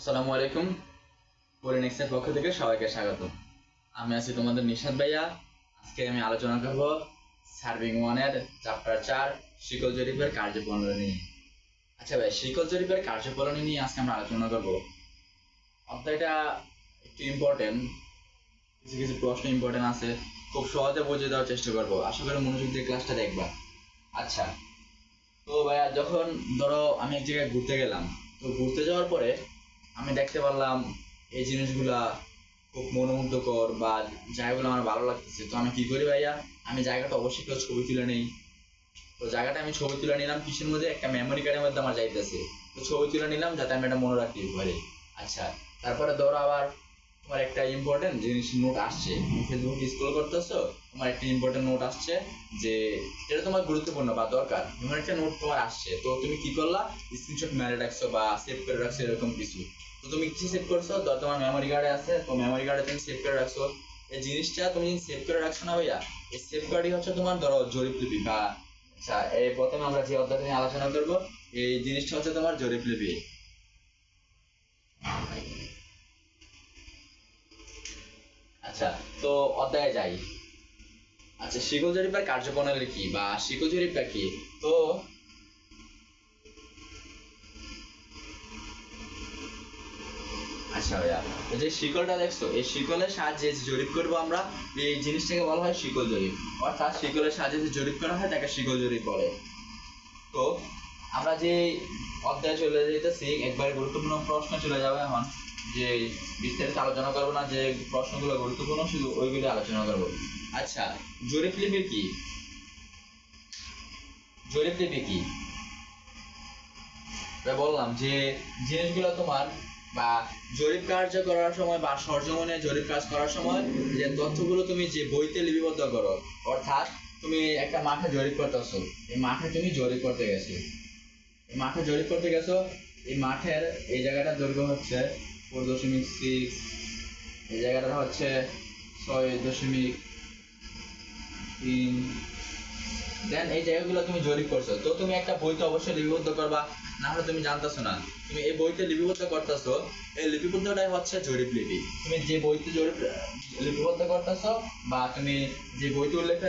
আসসালামু আলাইকুম। পরিনেক্সের পক্ষ থেকে সবাইকে স্বাগত। আমি আছি তোমাদের নিশাদ ভাইয়া। আজকে আমি আলোচনা করব সার্ভিং ওয়ানের চ্যাপ্টার 4 শিকল জরিপের কার্যপ্রণালী নিয়ে। আচ্ছা ভাই, শিকল জরিপের কার্যপ্রণালী নিয়ে আজকে আমরা আলোচনা করব। অধ্যায়টা একটু ইম্পর্টেন্ট, কিছু কিছু প্রশ্ন ইম্পর্টেন্ট আছে, খুব সহজে বুঝিয়ে দেওয়ার চেষ্টা করব। আশা করি মনোযোগ দিয়ে ক্লাসটা দেখবা। আচ্ছা, তো ভাইয়া যখন ধরো আমি এক জায়গায় ঘুরতে গেলাম, তো ঘুরতে যাওয়ার পরে আমি দেখতে পারলাম এই জিনিসগুলা খুব মনোমুগ্ধকর বা জায়গাগুলো আমার ভালো লাগতেছে। তো আমি কি করি ভাইয়া, আমি জায়গাটা অবশ্যই কেউ ছবি তুলে নেই। তো জায়গাটা আমি ছবি তুলে নিলাম কিসের মধ্যে, একটা মেমোরি কার্ডের মধ্যে আমার যাইতেছে। তো ছবি তুলে নিলাম যাতে আমি এটা মনে রাখতে পারি। আচ্ছা, তারপরে ধরো আবার তোমার একটা ইম্পর্টেন্ট জিনিস নোট আসছে, তুমি ফেসবুক স্ক্রল করতেছো, তোমার একটা ইম্পর্টেন্ট নোট আসছে যে এটা তোমার গুরুত্বপূর্ণ বা দরকার, এমন একটা নোট তোমার আসছে। তো তুমি কি করলা, স্ক্রিনশট মেরে রাখছো বা সেভ করে রাখছো এরকম কিছু। তো তুমি কিছু সেভ করছো, ধর তোমার মেমোরি কার্ডে আছে, তো মেমোরি কার্ডে তুমি সেভ করে রাখছো। এই জিনিসটা তুমি সেভ করে রাখছো না ভাইয়া, এই সেভ কার্ডই হচ্ছে তোমার ধরো জরিপলিপি বা আচ্ছা, এই প্রথমে আমরা যে অধ্যায় নিয়ে আলোচনা করব, এই জিনিসটা হচ্ছে তোমার জরিপলিপি। আচ্ছা, তো অধ্যায়ে যাই। আচ্ছা, শিকল জরিপের কার্যপ্রণালী কি বা শিকল জরিপটা কি? তো আচ্ছা ভাইয়া, যে শিকলটা দেখছো, এই শিকলের সাহায্যে যে জরিপ করবো আমরা, এই জিনিসটাকে বলা হয় শিকল জরিপ। অর্থাৎ শিকলের সাহায্যে যে জরিপ করা হয় তাকে শিকল জরিপ বলে। তো আমরা যে অধ্যায়ে চলে যেতেছি, একবারে গুরুত্বপূর্ণ প্রশ্ন চলে যাবে এখন। যে বিস্তারিত আলোচনা করবো না, যে প্রশ্নগুলো গুরুত্বপূর্ণ শুধু ওইগুলো আলোচনা করবো। আচ্ছা, জরিপ লিপি কি? জরিপ লিপি কি বললাম যে জিনিসগুলো তোমার বা জরিপ কার্য করার সময় বা সরজমিনে জরিপ কাজ করার সময় যে তথ্যগুলো তুমি যে বইতে লিপিবদ্ধ করো, অর্থাৎ তুমি একটা মাঠে জরিপ করতেছো, এই মাঠে তুমি জরিপ করতে গেছো, এই মাঠে জরিপ করতে গেছো, এই মাঠের এই জায়গাটার দৈর্ঘ্য হচ্ছে 4.6, এই জায়গাটা হচ্ছে 6.3। দেন এই জায়গাগুলো তুমি জরিপ করছো, তো তুমি একটা বইতে অবশ্যই লিপিবদ্ধ করবা, না হলে তুমি জানতেছো না। তুমি এই বইতে লিপিবদ্ধ করতেছো, এই লিপিবদ্ধটাই হচ্ছে জরিপ লিপি। তুমি যে বইতে জরিপ লিপিবদ্ধ করতেছো বা তুমি যে বইতে উল্লেখ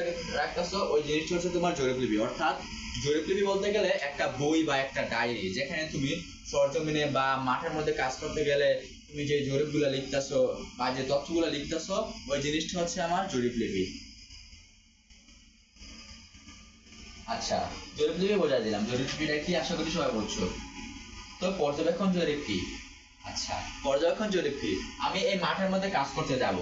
রাখতেছো, ওই জিনিসটা হচ্ছে তোমার জরিপ লিপি। অর্থাৎ জরিপ লিপি বলতে গেলে একটা বই বা একটা ডায়েরি, যেখানে তুমি সরজমিনে বা মাঠের মধ্যে কাজ করতে গেলে তুমি যে জরিপগুলো লিখতেছো বা যে তথ্যগুলো লিখতেছো, ওই জিনিসটা হচ্ছে আমার জরিপ লিপি। আচ্ছা, জরিপলিপি বোঝা দিলাম, জরিপলিপিটা কি আশা করি সবাই বুঝছো। তো পর্যবেক্ষণ জরিপ কি? আচ্ছা, পর্যবেক্ষণ জরিপ কি? আমি এই মাঠের মধ্যে কাজ করতে যাব,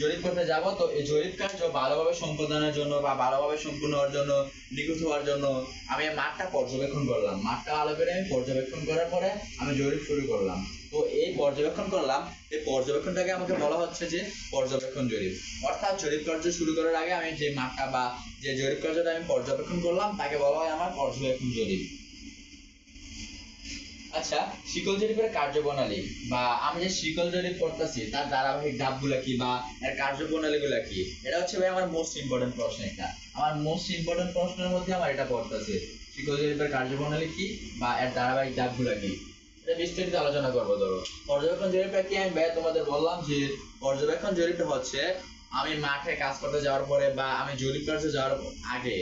জরিপ করতে যাব, তো এই জরিপ কার্য ভালোভাবে সম্পাদনের জন্য বা ভালোভাবে সম্পূর্ণ হওয়ার জন্য, নিখুঁত হওয়ার জন্য আমি এই মাঠটা পর্যবেক্ষণ করলাম। মাঠটা ভালো করে আমি পর্যবেক্ষণ করার পরে আমি জরিপ শুরু করলাম। তো এই পর্যবেক্ষণ করলাম, এই পর্যবেক্ষণটাকে আমাকে বলা হচ্ছে যে পর্যবেক্ষণ জরিপ। অর্থাৎ জরিপ কার্য শুরু করার আগে আমি যে মাঠটা বা যে জরিপ কার্যটা আমি পর্যবেক্ষণ করলাম তাকে বলা হয় আমার পর্যবেক্ষণ জরিপ। আচ্ছা, শিকল জরিপের কার্যপ্রণালী বা আমি যে শিকল জরিপ করতেছি তার ধারাবাহিক ধাপগুলো কি বা এর কার্যপ্রণালীগুলো কি, এটা হচ্ছে ভাই আমার মোস্ট ইম্পর্টেন্ট প্রশ্ন। একটা আমার মোস্ট ইম্পর্টেন্ট প্রশ্নের মধ্যে আমার এটা পড়তেছে, শিকল জরিপের কার্যপ্রণালী কি বা এর ধারাবাহিক ধাপগুলো কি, এটা বিস্তারিত আলোচনা করবো। ধরো পর্যবেক্ষণ জরিপটা কি, আমি ভাই তোমাদের বললাম যে পর্যবেক্ষণ জরিপটা হচ্ছে আমি মাঠে কাজ করতে যাওয়ার পরে বা আমি জরিপ কার্যে যাওয়ার আগে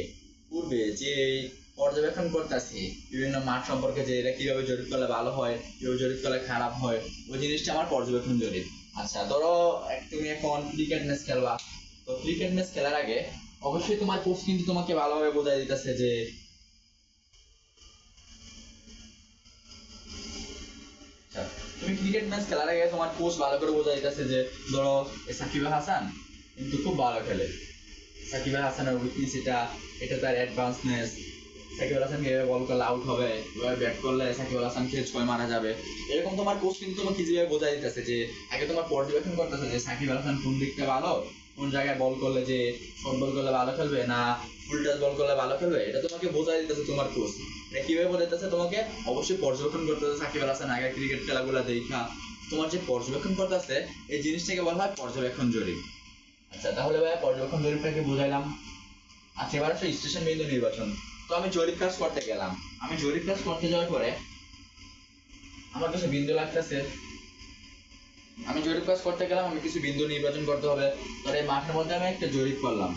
পূর্বে যে পর্যবেক্ষণ করতেছি বিভিন্ন মাঠ সম্পর্কে, যে এটা কিভাবে জরিপ করলে ভালো হয়, কিভাবে জরিপ করলে খারাপ হয়, ওই জিনিসটা আমার পর্যবেক্ষণ জরিপ। আচ্ছা, ধরো তুমি এখন ক্রিকেট ম্যাচ খেলবা, তো ক্রিকেট ম্যাচ খেলার আগে অবশ্যই তোমার কোচ কিন্তু তোমাকে ভালোভাবে বোঝাই দিতেছে যে আচ্ছা, তুমি ক্রিকেট ম্যাচ খেলার আগে তোমার কোচ ভালো করে বোঝাই দিতেছে যে ধরো সাকিব আল হাসান কিন্তু খুব ভালো খেলে, সাকিব আল হাসানের উইকনেস এটা, এটা তার অ্যাডভান্সনেস, সাকিব আল হাসান এভাবে বল করলে আউট হবে, এভাবে ব্যাট করলে সাকিব আল হাসানকে 6 মারা যাবে। এরকম তোমার কোচ কিন্তু তোমাকে যেভাবে বোঝাই দিতেছে যে আগে তোমার পর্যবেক্ষণ করতেছে যে সাকিব আল হাসান কোন দিকটা ভালো, কোন জায়গায় বল করলে যে শর্ট বল করলে ভালো খেলবে না ফুল টাচ বল করলে ভালো খেলবে, এটা তোমাকে বোঝাই দিতেছে তোমার কোচ। এটা কিভাবে বোঝাইতেছে তোমাকে, অবশ্যই পর্যবেক্ষণ করতেছে সাকিব আল হাসান আগে ক্রিকেট খেলাগুলো দেখা, তোমার যে পর্যবেক্ষণ করতেছে এই জিনিসটাকে বলা হয় পর্যবেক্ষণ জরিপ। আচ্ছা, তাহলে ভাইয়া পর্যবেক্ষণ জরিপটাকে বুঝাইলাম। আচ্ছা, এবার আসলে স্টেশন বিন্দু নির্বাচন। তো আমি জরিপ কাজ করতে গেলাম, আমি জরিপ কাজ করতে যাওয়ার পরে আমার কাছে বিন্দু লাগতেছে, আমি জরিপ কাজ করতে গেলাম, আমি কিছু বিন্দু নির্বাচন করতে হবে। ধর এই মাঠের মধ্যে আমি একটা জরিপ করলাম,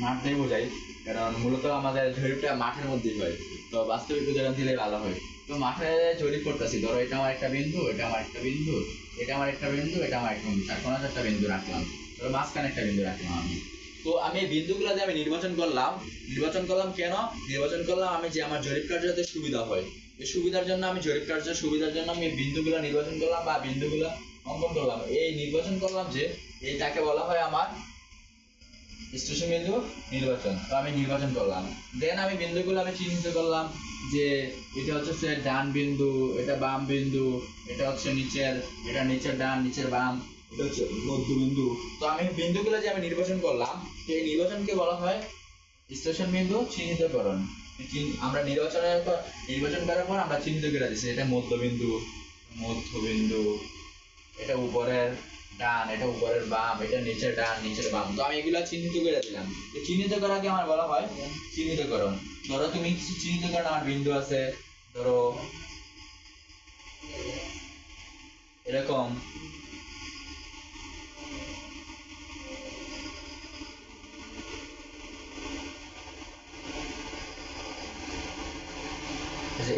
মাঠ দিয়ে বোঝাই কারণ মূলত আমাদের জরিপটা মাঠের মধ্যেই হয়, তো বাস্তবিক উদাহরণ দিলে ভালো হয়। তো মাঠে জরিপ করতেছি, ধরো এটা আমার একটা বিন্দু, এটা আমার একটা বিন্দু, এটা আমার একটা বিন্দু, এটা আমার একটা বিন্দু, চার কোণা চারটা বিন্দু রাখলাম, ধরো মাঝখানে একটা বিন্দু রাখলাম আমি। তো আমি এই বিন্দুগুলো দিয়ে আমি নির্বাচন করলাম। কেন নির্বাচন করলাম? আমি যে আমার জরিপ কার্য যাতে সুবিধা হয়, এই সুবিধার জন্য আমি জরিপ কার্যের সুবিধার জন্য আমি বিন্দুগুলো নির্বাচন করলাম বা বিন্দুগুলো অঙ্কন করলাম। এই নির্বাচন করলাম যে এইটাকে বলা হয় আমার স্টেশন বিন্দু নির্বাচন। তো আমি নির্বাচন করলাম, দেন আমি বিন্দুগুলো আমি চিহ্নিত করলাম যে এটা হচ্ছে ডান বিন্দু, এটা বাম বিন্দু, এটা হচ্ছে নিচের, এটা নিচের ডান নিচের বাম, এটা হচ্ছে মধ্যবিন্দু। তো আমি বিন্দুগুলো যে আমি নির্বাচন করলাম, এই নির্বাচনকে বলা হয় স্টেশন বিন্দু চিহ্নিতকরণ। আমরা নির্বাচন করার পর আমরা চিহ্নিত করে দিচ্ছি, এটা মধ্যবিন্দু, মধ্যবিন্দু, এটা উপরের ডান, এটা উপরের বাম, এটা নিচের ডান নিচের বাম। তো আমি এগুলো চিহ্নিত করে দিলাম। তো চিহ্নিত করাকে আমার বলা হয় চিহ্নিতকরণ। ধরো তুমি চিহ্নিতকরণ, আমার বিন্দু আছে ধরো এরকম,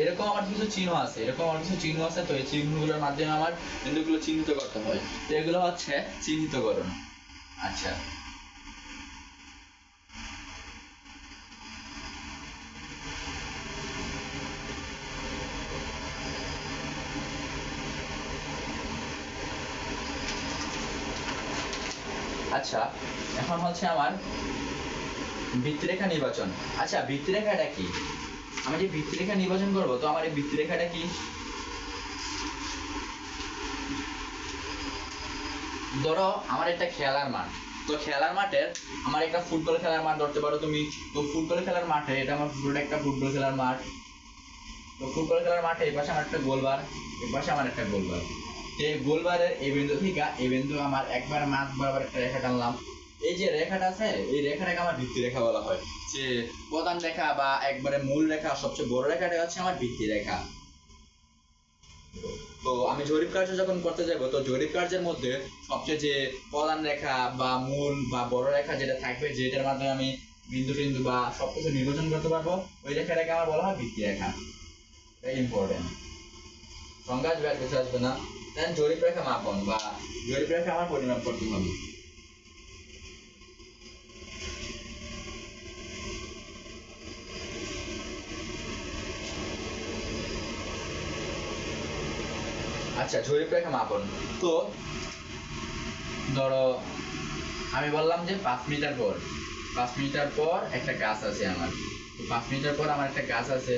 এরকম আমার কিছু চিহ্ন আছে, তো এই চিহ্নগুলোর মাধ্যমে আমার বিন্দুগুলো চিহ্নিত করতে হয়। তো এগুলো হচ্ছে চিহ্নিতকরণ। আচ্ছা, আচ্ছা এখন হচ্ছে আমার বৃত্তরেখা নির্বাচন। আচ্ছা, বৃত্তরেখাটা কি? আমি যে বৃত্তরেখা নির্বাচন করব, তো আমার এই বৃত্তরেখাটা কি? ধরো আমার একটা খেলার মাঠ, তো খেলার মাঠের আমার একটা ফুটবল খেলার মাঠ ধরতে পারো তুমি। তো ফুটবল খেলার মাঠে, এটা আমার একটা ফুটবল খেলার মাঠ। তো ফুটবল খেলার মাঠে এই পাশে আমার একটা গোলবার, এই পাশে আমার একটা গোলবার। এই গোলবারের এই বিন্দু থেকে এই বিন্দু আমার একবার মাঝ বরাবর একটা রেখা টানলাম। এই যে রেখাটা আছে, এই রেখাটাকে আমার ভিত্তি রেখা বলা হয়। যে প্রধান রেখা বা একবারে মূল রেখা, সবচেয়ে বড় রেখাটা হচ্ছে আমার ভিত্তি রেখা। তো আমি জরিপ কার্য যখন করতে যাব, তো জরিপ কার্যের মধ্যে সবচেয়ে যে প্রধান রেখা বা মূল বা বড় রেখা যেটা থাকবে, যেটার মাধ্যমে আমি বিন্দু টিন্দু বা সবকিছু নির্বাচন করতে পারবো, ওই রেখাটাকে আমার বলা হয় ভিত্তি রেখা। এটা ইম্পর্টেন্ট, সংজ্ঞা আসবে আর কিছু আসবে না। দেন জরিপ রেখা মাপন বা জরিপ রেখা আমার পরিমাপ করতে হবে। আচ্ছা, জরিপ রেখা মাপন। তো ধরো আমি বললাম যে 5 মিটার পর, 5 মিটার পর একটা গাছ আছে আমার। তো 5 মিটার পর আমার একটা গাছ আছে,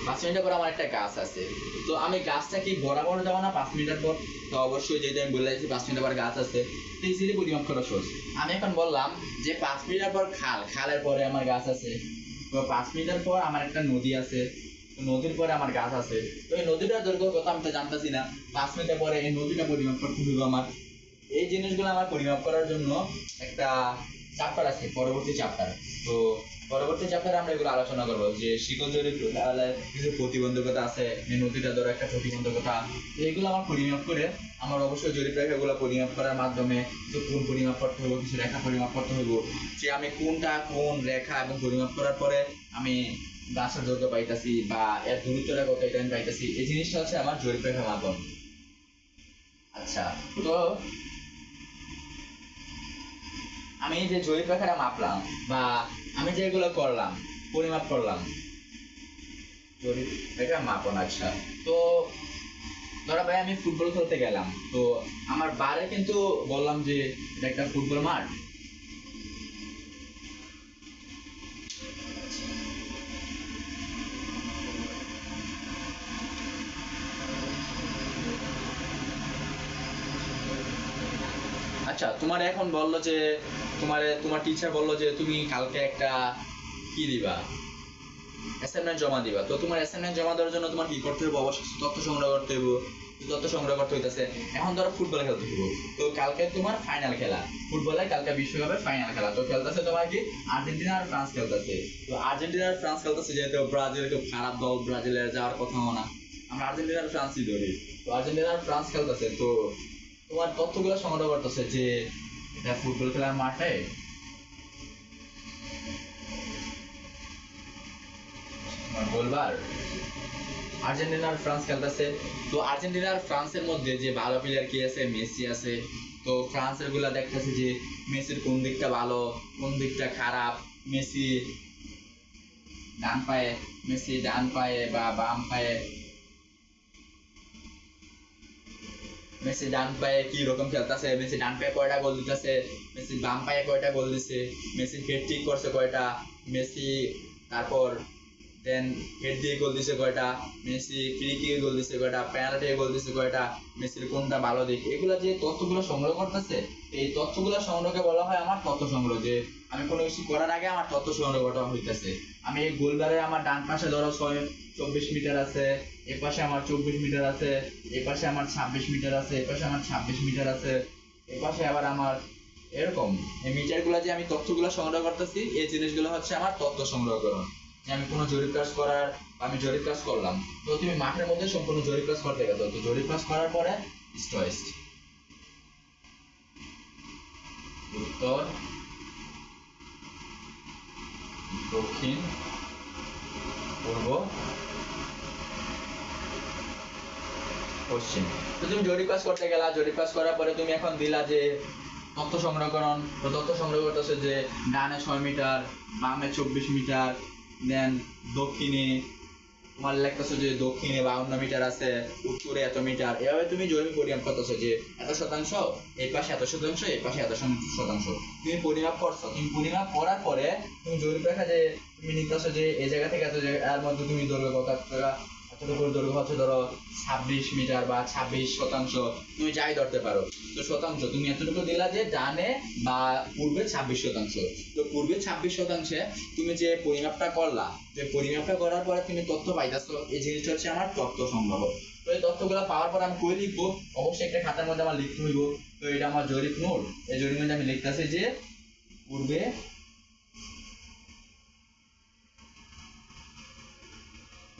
5 মিটার পর আমার একটা গাছ আছে। তো আমি গাছটা কি বরাবর যাবো না 5 মিটার পর? তো অবশ্যই, যেহেতু আমি বলে দিচ্ছি 5 মিটার পর গাছ আছে, তো ইজিলি পরিমাপ করা সহজ। আমি এখন বললাম যে 5 মিটার পর খাল, খালের পরে আমার গাছ আছে। তো 5 মিটার পর আমার একটা নদী আছে, তো নদীর পরে আমার গাছ আছে। তো এই নদীটার দৈর্ঘ্য কত আমি তো জানতেছি না, 5 মিটার পরে এই নদীটা পরিমাপ করতে হবে আমার। এই জিনিসগুলো আমার পরিমাপ করার জন্য একটা চ্যাপ্টার আছে, পরবর্তী চ্যাপ্টার। তো পরবর্তী চ্যাপ্টারে আমরা এগুলো আলোচনা করবো যে শিকল জরিপ কিছু প্রতিবন্ধকতা আছে, এই নদীটা ধরো একটা প্রতিবন্ধকতা। তো এগুলো আমার পরিমাপ করে আমার অবশ্যই জরিপ রেখাগুলো পরিমাপ করার মাধ্যমে, তো কোন পরিমাপ করতে হবে, কিছু রেখা পরিমাপ করতে হবে, যে আমি কোন রেখা এবং পরিমাপ করার পরে আমি গাছের দৈর্ঘ্য পাইতেছি বা এর দূরত্বটা কত এটা আমি পাইতেছি, এই জিনিসটা হচ্ছে আমার জরিপ রেখা মাপন। আচ্ছা, তো আমি যে জরিপ রেখাটা মাপলাম বা আমি যে এগুলো করলাম, পরিমাপ করলাম, জরিপ রেখা মাপন। আচ্ছা, তো ধরো ভাই আমি ফুটবল খেলতে গেলাম, তো আমার বারে কিন্তু বললাম যে এটা একটা ফুটবল মাঠ। আচ্ছা, তোমার এখন বললো যে তোমার টিচার বললো যে তুমি কালকে একটা কি দিবা, অ্যাসাইনমেন্ট জমা দিবা। তো তোমার অ্যাসাইনমেন্ট জমা দেওয়ার জন্য তোমার কি করতে হবে? অবশ্যই তথ্য সংগ্রহ করতে হবে, তথ্য সংগ্রহ করতে হইতেছে। এখন ধরো ফুটবল খেলতে হবে, তো কালকে তোমার ফাইনাল খেলা, ফুটবলে কালকে বিশ্বকাপের ফাইনাল খেলা। তো খেলতেছে তোমার কি আর্জেন্টিনা আর ফ্রান্স খেলতেছে। তো আর্জেন্টিনা আর ফ্রান্স খেলতেছে, যেহেতু ব্রাজিল খুব খারাপ দল, ব্রাজিলের যাওয়ার কথা না। আমরা আর্জেন্টিনা আর ফ্রান্সই ধরি। তো আর্জেন্টিনা আর ফ্রান্স খেলতেছে, তো তোমার তথ্যগুলো সংগ্রহ করতেছে যে এটা ফুটবল খেলার মাঠে বলবার আর্জেন্টিনা আর ফ্রান্স খেলতেছে। তো আর্জেন্টিনা আর ফ্রান্সের মধ্যে যে ভালো প্লেয়ার কি আছে, মেসি আছে। তো ফ্রান্সের গুলা দেখতেছে যে মেসির কোন দিকটা ভালো কোন দিকটা খারাপ। মেসি ডান পায়ে, মেসি ডান পায়ে বা বাম পায়ে, মেসি ডান পায়ে কি রকম খেলতেছে, মেসি ডান পায়ে কয়টা গোল দিতেছে, মেসি বাম পায়ে কয়টা গোল দিছে, মেসি হ্যাটট্রিক করছে কয়টা, মেসি তারপর দেন হেড দিয়ে গোল দিছে কয়টা, মেসি ফ্রি কিকে গোল দিছে কয়টা, পেনাল্টি গোল দিছে কয়টা, মেসির কোনটা ভালো দিক, এগুলা যে তথ্যগুলো সংগ্রহ করতেছে, এই তথ্যগুলো সংগ্রহকে বলা হয় আমার তথ্য সংগ্রহ। যে আমি কোনো কিছু করার আগে আমার তথ্য সংগ্রহ করা হইতেছে। আমি এই গোলবারে আমার ডান পাশে ধরো 24 মিটার আছে, এ পাশে আমার 24 মিটার আছে, এ পাশে আমার 26 মিটার আছে, এ পাশে আমার 26 মিটার আছে, এ পাশে আবার আমার এরকম এই মিটারগুলো যে আমি তথ্যগুলো সংগ্রহ করতেছি, এই জিনিসগুলো হচ্ছে আমার তথ্য সংগ্রহকরণ। যে আমি কোনো জরিপ কাজ করার, আমি জরিপ কাজ করলাম, তো তুমি মাঠের মধ্যে সম্পূর্ণ জরিপ কাজ করতে গেছো, তো জরিপ কাজ করার পরে ইস্ট ওয়েস্ট, উত্তর দক্ষিণ পূর্ব পশ্চিম। তো তুমি জরিপ কাজ করতে গেলা, জরিপ কাজ করার পরে তুমি এখন দিলা যে তথ্য সংগ্রহকরণ। তো তথ্য সংগ্রহ করতেছে যে ডানে 6 মিটার, বামে 24 মিটার, দেন দক্ষিণে তোমার লেখতেছো যে দক্ষিণে 52 মিটার আছে, উত্তরে এত মিটার। এভাবে তুমি জরিপ পরিমাপ করতেছো যে এত শতাংশ, এই পাশে এত শতাংশ, এই পাশে এত শতাংশ। তুমি পরিমাপ করছো, তুমি পরিমাপ করার পরে তুমি জরিপ রেখা যে তুমি নিতেছো যে এই জায়গা থেকে এত জায়গা, এর মধ্যে তুমি দৈর্ঘ্য কত টাকা, এতটুকু দৈর্ঘ্য হচ্ছে ধরো 26 মিটার বা 26%, তুমি যাই ধরতে পারো। তো শতাংশ তুমি এতটুকু দিলা যে ডানে বা পূর্বে 26%। তো পূর্বে 26%-এ তুমি যে পরিমাপটা করলা, যে পরিমাপটা করার পরে তুমি তথ্য পাইতেছো, এই জিনিসটা হচ্ছে আমার তথ্য সংগ্রহ। তো এই তথ্যগুলো পাওয়ার পর আমি কই লিখবো, অবশ্যই একটা খাতার মধ্যে আমার লিখতে হইব। তো এটা আমার জরিপ নোট, এই জরিপ মধ্যে আমি লিখতেছি যে পূর্বে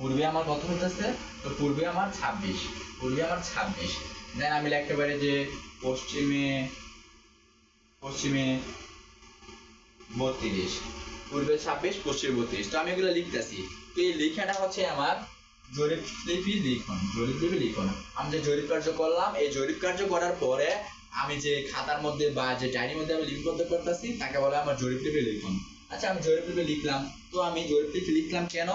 পূর্বে আমার কত হইতেছে, তো পূর্বে আমার 26, পূর্বে আমার 26। দেন আমি লিখতে পারি যে পশ্চিমে, পশ্চিমে 32, পূর্বে 26, পশ্চিমে 32। তো আমি এগুলো লিখতেছি। তো এই লেখাটা হচ্ছে আমার জরিপলিপি লিখন, জরিপলিপি লিখন। আমি যে জরিপ কার্য করলাম, এই জরিপ কার্য করার পরে আমি যে খাতার মধ্যে বা যে ডায়েরির মধ্যে আমি লিপিবদ্ধ করতেছি, তাকে বলে আমার জরিপলিপি লিখন। আচ্ছা, আমি জরিপলিপি লিখলাম। তো আমি জরিপলিপি লিখলাম কেন?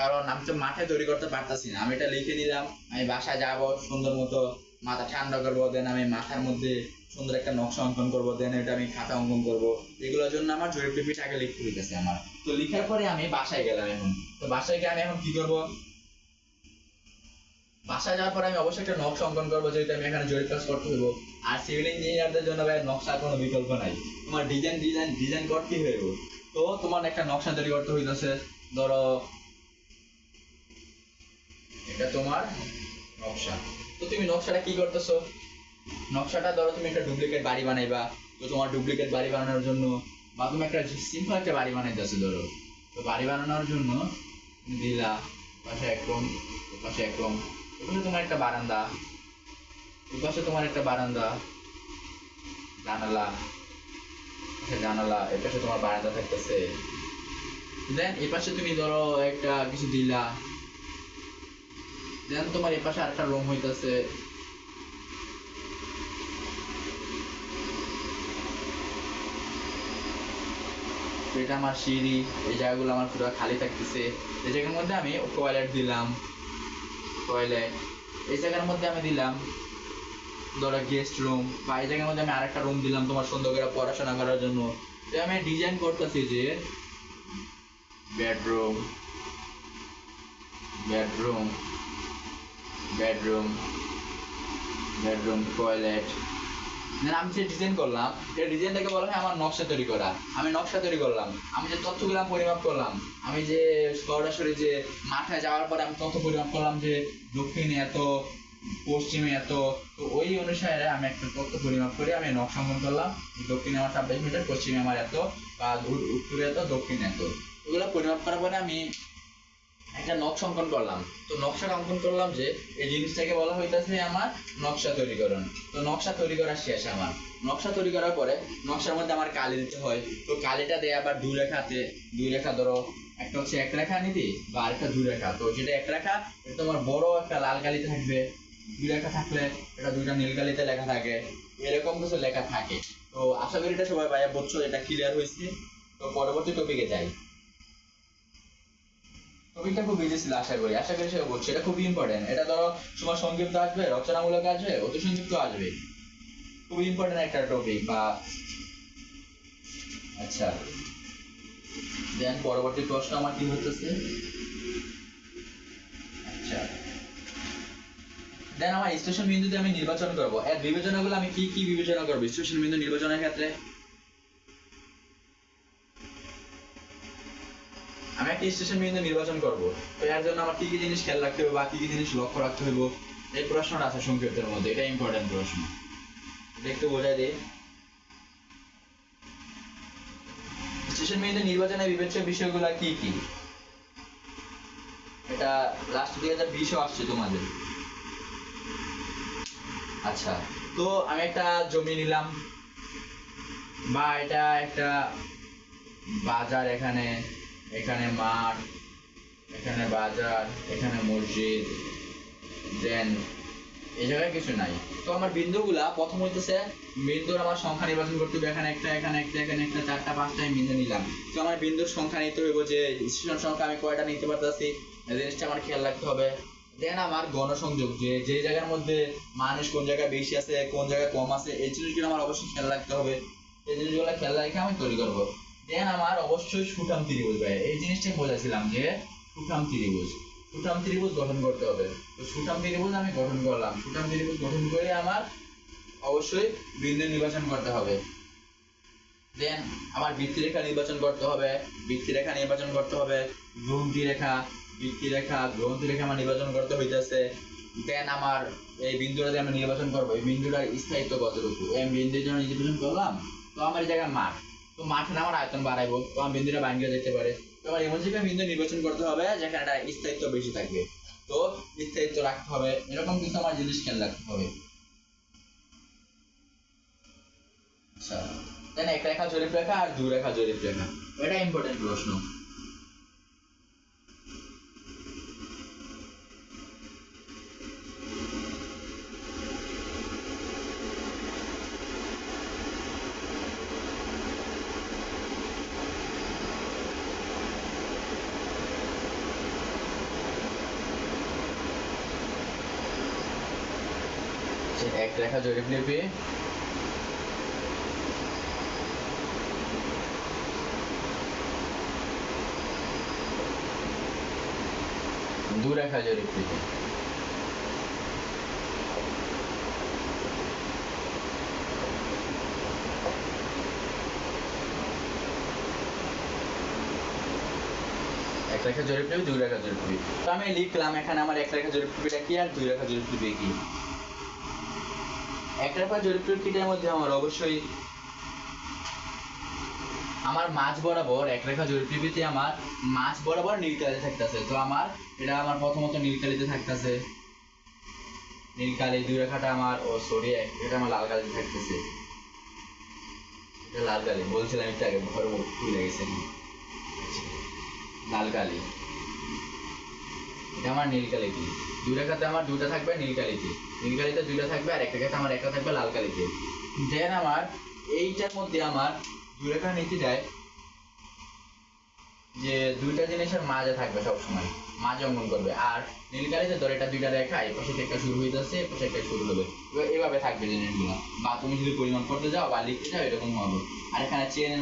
কারণ আমি তো মাঠে তৈরি করতে পারতাছি না, আমি এটা লিখে নিলাম। আমি বাসায় যাব, সুন্দর মতো মাথা ঠান্ডা করবো, দেন আমি মাথার মধ্যে সুন্দর একটা নকশা অঙ্কন করবো, দেন এটা আমি খাতা অঙ্কন করবো। এগুলোর জন্য আমার জরিপলিপিটা আগে লিখতে হইতেছে আমার। তো লিখার পরে আমি বাসায় গেলাম এখন। তো বাসায় গিয়ে আমি এখন কি করবো, বাসায় যাওয়ার পরে আমি অবশ্যই একটা নকশা অঙ্কন করবো, যেহেতু আমি এখানে জরিপ কাজ করতে হইব। আর সিভিল ইঞ্জিনিয়ারদের জন্য ভাই নকশার কোনো বিকল্প নাই, তোমার ডিজাইন করতেই হইব। তো তোমার একটা নকশা তৈরি করতে হইতেছে। ধরো এটা তোমার নকশা। তো তুমি নকশাটা কি করতেছো, নকশাটা ধরো তুমি একটা ডুপ্লিকেট বাড়ি বানাইবা। তো তোমার ডুপ্লিকেট বাড়ি বানানোর জন্য, বা তুমি একটা সিম্পল একটা বাড়ি বানাইতেছো ধরো, তো বাড়ি বানানোর জন্য তুমি দিলা পাশে এক রুম, পাশে এক রুম, এখানে তোমার একটা বারান্দা, এই পাশে তোমার একটা বারান্দা, জানালা, জানালা, এই পাশে তোমার বারান্দা থাকতেছে। দেন এই পাশে তুমি ধরো একটা কিছু দিলা, দেন তোমার এই পাশে আরেকটা রুম হইতেছে। এটা আমার সিঁড়ি, এই জায়গাগুলো আমার পুরো খালি থাকতেছে। এই জায়গার মধ্যে আমি টয়লেট দিলাম, টয়লেট। এই জায়গার মধ্যে আমি দিলাম ধরো গেস্ট রুম, বা এই জায়গার মধ্যে আমি আরেকটা রুম দিলাম তোমার সুন্দর করে পড়াশোনা করার জন্য। তো আমি ডিজাইন করতেছি যে bedroom, bedroom, bedroom, bedroom, toilet. আমি যে ডিজাইন করলাম, এই ডিজাইনটাকে বলা হয় আমার নকশা তৈরি করা। আমি নকশা তৈরি করলাম, আমি যে তথ্যগুলো পরিমাপ করলাম, আমি যে সরাসরি যে মাঠে যাওয়ার পরে আমি তথ্য পরিমাপ করলাম যে দক্ষিণে এত, পশ্চিমে এত। তো ওই অনুসারে আমি একটা তথ্য পরিমাপ করে আমি নকশা অঙ্কন করলাম। দক্ষিণে আমার 26 মিটার, পশ্চিমে আমার এত, বা উত্তরে এত, দক্ষিণে এত। ওগুলো পরিমাপ করার পরে আমি একটা নকশা অঙ্কন করলাম। তো নকশাটা অঙ্কন করলাম যে এই জিনিসটাকে বলা হইতাছে আমার নকশা তৈরিকরণ। তো নকশা তৈরি করা শেষ আমার। নকশা তৈরি করার পরে নকশার মধ্যে আমার কালি দিতে হয়। তো কালিটা দেয় আবার দুই রেখাতে, দুই রেখা ধরো একটা হচ্ছে এক রেখা নিতি বা আরেকটা দুই রেখা। তো যেটা এক রেখা এটা তোমার বড় একটা লাল কালিতে থাকবে, দুই রেখা থাকলে এটা দুইটা নীল কালিতে লেখা থাকে, এরকম কিছু লেখা থাকে। তো আশা করি এটা সবাই ভাইয়া বুঝছো, এটা ক্লিয়ার হয়েছে। তো পরবর্তী টপিকে যাই। টপিকটা খুব ইজি ছিল, আশা করি সেটা বুঝছো। এটা খুব ইম্পর্টেন্ট। এটা ধরো তোমার সংক্ষিপ্ত আসবে, রচনামূলক আসবে, অতি সংক্ষিপ্ত আসবে। খুব ইম্পর্টেন্ট একটা টপিক বা আচ্ছা। দেন পরবর্তী প্রশ্ন আমার কি হতেছে, আচ্ছা দেন আমার স্টেশন বিন্দুতে আমি নির্বাচন করব। এর বিবেচনাগুলো আমি কি কি বিবেচনা করব স্টেশন বিন্দু নির্বাচনের ক্ষেত্রে? আমি একটা স্টেশন বিন্দু নির্বাচন করব। তো এর জন্য আমার কি কি জিনিস খেয়াল রাখতে হবে বা কি কি জিনিস লক্ষ্য রাখতে হবে, এই প্রশ্নটা আছে সংক্ষিপ্তের মধ্যে। এটা ইম্পর্টেন্ট প্রশ্ন, এটা একটু বোঝাই দিই। স্টেশন বিন্দু নির্বাচনের বিবেচ্য বিষয়গুলো কি কি, এটা লাস্ট 2020 আসছে তোমাদের। আচ্ছা, তো আমি একটা জমি নিলাম বা এটা একটা বাজার, এখানে এখানে মাঠ, এখানে বাজার, এখানে মসজিদ, দেন এই জায়গায় কিছু নাই। তো আমার বিন্দুগুলা প্রথম হইতেছে বিন্দুর আমার সংখ্যা নির্বাচন করতে হবে। এখানে একটা, এখানে একটা, এখানে একটা, চারটা পাঁচটা আমি বিন্দু নিলাম। তো আমার বিন্দুর সংখ্যা নিতে হইব, যে স্টেশন সংখ্যা আমি কয়টা নিতে পারতেছি, এই জিনিসটা আমার খেয়াল রাখতে হবে। দেন আমার গণসংযোগ, যে যে জায়গার মধ্যে মানুষ কোন জায়গায় বেশি আছে কোন জায়গায় কম আছে, এই জিনিসগুলো আমার অবশ্যই খেয়াল রাখতে হবে। এই জিনিসগুলো খেয়াল রেখে আমি তৈরি করবো। দেন আমার অবশ্যই সুঠাম ত্রিভুজ, ভাই এই জিনিসটাই বোঝাছিলাম যে সুঠাম ত্রিভুজ, সুঠাম ত্রিভুজ গঠন করতে হবে। তো সুঠাম ত্রিভুজ আমি গঠন করলাম। সুঠাম ত্রিভুজ গঠন করে আমার অবশ্যই বিন্দু নির্বাচন করতে হবে। দেন আমার বৃত্তিরেখা নির্বাচন করতে হবে, বৃত্তিরেখা নির্বাচন করতে হবে, গ্রন্থি রেখা, বৃত্তিরেখা, গ্রন্থি রেখা আমার নির্বাচন করতে হইতেছে। দেন আমার এই বিন্দুটা যে আমি নির্বাচন করবো, এই বিন্দুটার স্থায়িত্ব কতটুকু, এই বিন্দুর জন্য নির্বাচন করলাম। তো আমার এই জায়গায় মাঠ, তো মাঠে আমার আয়তন বাড়াইবো, তো আমার বিন্দুটা ভাঙিয়ে যেতে পারে। তো আমার এমন জায়গায় বিন্দু নির্বাচন করতে হবে যেখানে একটা স্থায়িত্ব বেশি থাকবে। তো স্থায়িত্ব রাখতে হবে, এরকম কিছু আমার জিনিস খেয়াল রাখতে হবে। আচ্ছা, দেন এক রেখা জরিপ রেখা আর দুই রেখা জরিপ রেখা, এটা ইম্পর্টেন্ট প্রশ্ন। এক রেখা জরিপ লিপি, দু রেখা জরিপ লিপি। এক রেখা জরিপ লিপি, দুই রেখা জরিপ লিপি। তো আমি লিখলাম এখানে আমার এক রেখা জরিপ লিপিটা কি আর দুই রেখা জরিপ লিপি কি। এক রেখা জরিপ লিপিটার মধ্যে আমার অবশ্যই আমার মাঝ বরাবর, এক রেখা জরিপ লিপিতে আমার মাঝ বরাবর নীলকালিতে থাকতেছে। তো আমার এটা আমার প্রথমত নীলকালিতে থাকতেছে, নীলকালি। দুই রেখাটা আমার সরি এটা আমার লাল কালিতে থাকতেছে, এটা লাল কালি বলছিলাম একটু আগে, ঘরে ভুলে গেছে। লাল কালি, এটা আমার নীলকালিতে। দুই রেখাতে আমার দুইটা থাকবে নীলকালিতে, নীলকালিতে দুইটা থাকবে, আর একটা রেখা আমার একটা থাকবে লাল কালিতে। দেন আমার এইটার মধ্যে আমার দুই রেখা নীতি দেয় যে দুইটা জিনিসের মাঝে থাকবে সবসময়, মাঝে অঙ্কন করবে। আর নীলকালিতে ধর এটা দুইটা রেখা, এই পাশে একটা শুরু হইতেছে, এই পাশে একটা শুরু হবে, এভাবে থাকবে জিনিসগুলো। বা তুমি যদি পরিমাণ করতে যাও বা লিখতে যাও এরকম হবে। আর এখানে চেন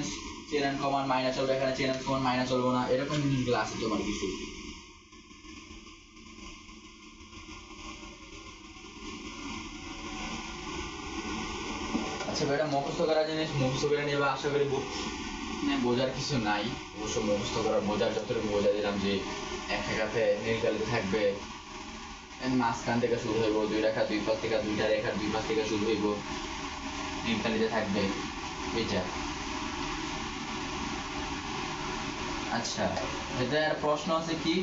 চেন কমান মাইনাস চলবে, এখানে চেন কমান মাইনাস চলবো না, এরকম জিনিসগুলো আছে তোমার কিছু। আচ্ছা এটা মুখস্থ করা জিনিস, মুখস্থ করে নিয়ে আশা করি বোঝার কিছু নাই। অবশ্য মুখস্থ করার বোঝার যতটুকু বোঝা দিলাম যে এক রেখাতে নীলকালিতে থাকবে, মাঝখান থেকে শুরু হইব, দুই রেখা দুই পাশ থেকে, দুইটা রেখার দুই পাশ থেকে শুরু হইব, নীলকালিতে থাকবে এটা। আচ্ছা, এটার প্রশ্ন আছে কি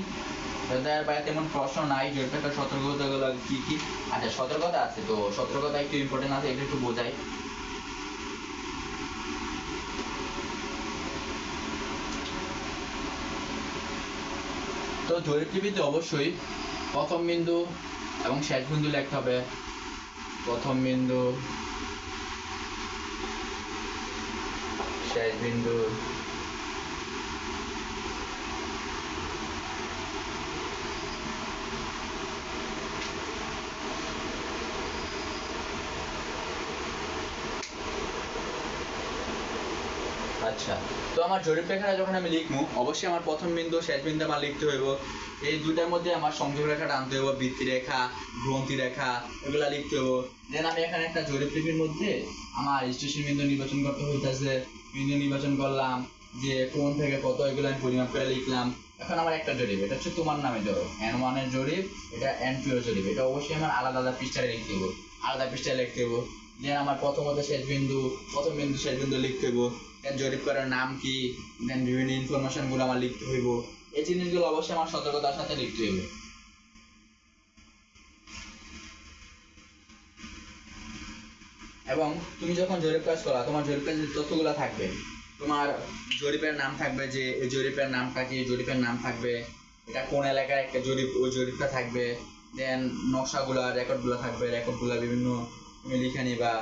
তাদের বাইরে তেমন প্রশ্ন নাই, জরিপের সতর্কতাগুলো কি কি? আচ্ছা, সতর্কতা আছে, তো সতর্কতা একটু ইম্পর্টেন্ট আছে, এটা একটু বোঝাই। তো জরিপ টিভিতে অবশ্যই প্রথম বিন্দু এবং শেষ বিন্দু লিখতে হবে। প্রথম বিন্দু, শেষ বিন্দু। আচ্ছা, তো আমার জরিপ রেখাটা যখন আমি লিখবো, অবশ্যই আমার প্রথম বিন্দু শেষ বিন্দু আমার লিখতে হইব। এই দুটার মধ্যে আমার সংযোগ রেখাটা আনতে হইব, বৃত্তি রেখা, গ্রন্থি রেখা, এগুলা লিখতে হইব। দেন আমি এখানে একটা জরিপ টিভির মধ্যে আমার স্টেশন বিন্দু নির্বাচন করতে হইতেছে। বিন্দু নির্বাচন করলাম, যে কোন থেকে কত, এগুলো আমি পরিমাপ করে লিখলাম। এখন আমার একটা জরিপ, এটা হচ্ছে তোমার নামে ধরো N1 এর জরিপ, এটা N2 এর জরিপ, এটা অবশ্যই আমার আলাদা আলাদা পৃষ্ঠায় লিখতে হইব, আলাদা পৃষ্ঠায় লিখতে হইব। দেন আমার প্রথমত শেষ বিন্দু, প্রথম বিন্দু শেষ বিন্দু লিখতে হইব। দেন জরিপ করার নাম কি, দেন বিভিন্ন ইনফরমেশন গুলো আমার লিখতে হইব। এই জিনিসগুলো অবশ্যই আমার সতর্কতার সাথে লিখতে হইব। এবং তুমি যখন জরিপ কাজ করো, তোমার জরিপ কাজের তথ্যগুলো থাকবে, তোমার জরিপের নাম থাকবে, যে এই জরিপের নামটা কি, জরিপের নাম থাকবে, এটা কোন এলাকার একটা জরিপ, ওই জরিপটা থাকবে। দেন নকশাগুলা, রেকর্ডগুলো থাকবে, রেকর্ডগুলো বিভিন্ন তুমি লিখে নিবা।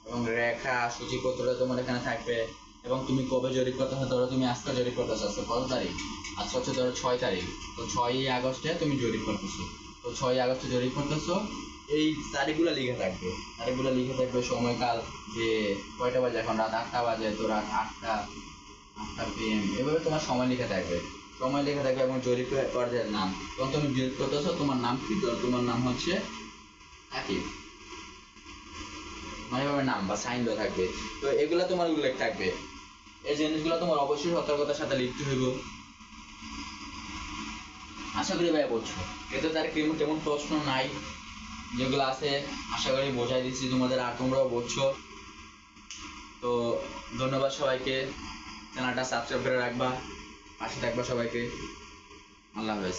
এবং রেখা সূচিপত্রটা তোমার এখানে থাকবে। এবং তুমি কবে জরিপ করতে হবে, ধরো তুমি আজকে জরিপ করতেছো, আজকে কত তারিখ, আজকে হচ্ছে ধরো 6 তারিখ, তো 6ই আগস্টে তুমি জরিপ করতেছো, তো 6ই আগস্টে জরিপ করতেছো, এই তারিখগুলো লিখে থাকবে, তারিখগুলো লিখে থাকবে, সময়কাল, যে কয়টা বাজে, এখন রাত 8টা বাজে, তো রাত 8টা PM, এভাবে তোমার সময় লিখে থাকবে, সময় লিখে থাকবে। এবং জরিপ পর্যায়ের নাম, তখন তুমি জরিপ করতেছো, তোমার নাম কি, তোমার নাম হচ্ছে আকিব, মানে এভাবে নাম বা সাইন দেওয়া থাকবে। তো এগুলা তোমার উল্লেখ থাকবে, এই জিনিসগুলো তোমার অবশ্যই সতর্কতার সাথে লিখতে হইব। আশা করি ভাই বুঝছো, এতে তার তেমন প্রশ্ন নাই, যেগুলো আছে আশা করি বোঝাই দিচ্ছি তোমাদের, আর তোমরাও বুঝছো। তো ধন্যবাদ সবাইকে, চ্যানেলটা সাবস্ক্রাইব করে রাখবা, পাশে থাকবা সবাইকে। আল্লাহ হাফেজ।